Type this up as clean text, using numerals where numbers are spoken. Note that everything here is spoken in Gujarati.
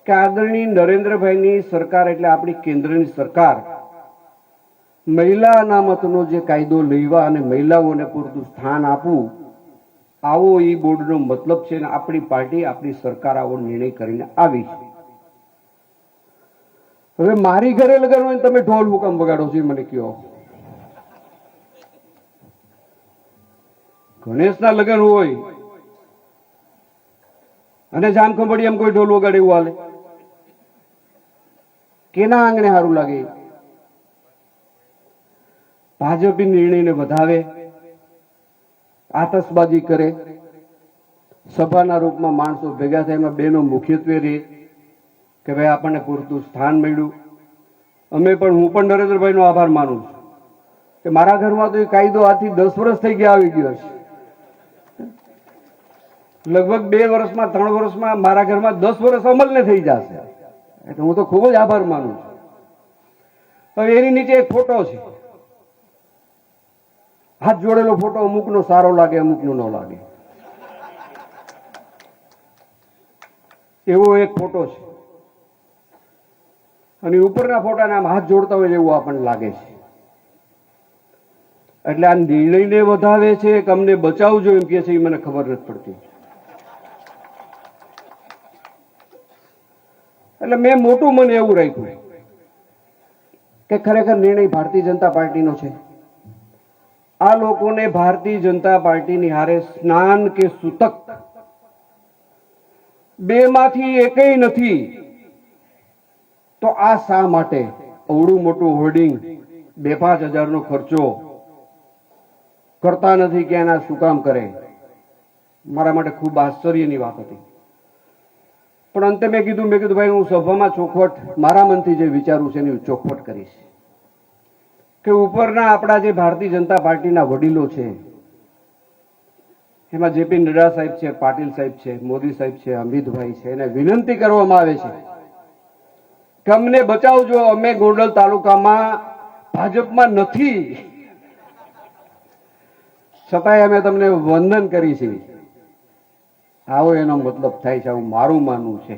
કે આદરણીય નરેન્દ્રભાઈની સરકાર એટલે આપણી કેન્દ્રની સરકાર મહિલા અનામતનો જે કાયદો લેવા અને મહિલાઓને પૂરતું સ્થાન આપવું, આવો એ બોર્ડનો મતલબ છે ને આપણી પાર્ટી આપણી સરકાર આવો નિર્ણય કરીને આવી છે. હવે મારી ઘરે લગન હોય તમે ઢોલ હુકમ વગાડો છો મને કયો? ગણેશના લગન હોય અને જામખંભાળી એમ કોઈ ઢોલ વગાડે એવું હાલે? કેના આંગણે સારું લાગે? ભાજપી નિર્ણયને વધાવે, આતશબાજી કરે, સભાના રૂપમાં માણસો ભેગા થાય, એમાં બેનો મુખ્યત્વે રહે કે ભાઈ આપણને પૂરતું સ્થાન મળ્યું. હું પણ નરેન્દ્રભાઈનો આભાર માનું છું કે મારા ઘરમાં તો એ કાયદો આજથી 10 વર્ષ થઈ ગયા આવી ગયો છે. લગભગ 2 વર્ષમાં 3 વર્ષમાં મારા ઘરમાં 10 વર્ષ અમલને થઈ જશે. એટલે હું તો ખૂબ જ આભાર માનું છું. હવે એની નીચે એક ફોટો છે, હાથ જોડેલો ફોટો. અમુકનો સારો લાગે, અમુકનો ન લાગે, એવો એક ફોટો છે. અને ઉપરના ફોટાને આમ હાથ જોડતા હોય એવું આપણને લાગે છે. એટલે આ નિર્ણયને વધાવે છે કે અમને બચાવજો એમ કે છે, એ મને ખબર નથી પડતી. એટલે મેં મોટું મને એવું રાખ્યું કે ખરેખર નિર્ણય ભારતીય જનતા પાર્ટીનો છે. આ લોકોને ભારતીય જનતા પાર્ટીની હારે સ્નાન કે સૂતક બેમાંથી એકેય નથી. તો આ શા માટે અવડું મોટું હોર્ડિંગ 2-5 હજારનો ખર્ચો કરતા નથી કે એના શું કામ કરે? મારા માટે ખૂબ આશ્ચર્યની વાત હતી. પણ અંતે મેં કીધું ભાઈ હું સભામાં ચોખવટ મારા મનથી જે વિચારું છે એની ચોખવટ કરીશ કે ઉપરના આપણા જે ભારતીય જનતા પાર્ટીના વડીલો છે, એમાં જેપી નડ્ડા સાહેબ છે, પાટીલ સાહેબ છે, મોદી સાહેબ છે, અમિતભાઈ છે, એને વિનંતી કરવામાં આવે છે કે અમને બચાવજો, અમે ગોંડલ તાલુકામાં ભાજપમાં નથી, છતાંય અમે તમને વંદન કરી છે. આવો એનો મતલબ થાય છે, આવું મારું માનવું છે.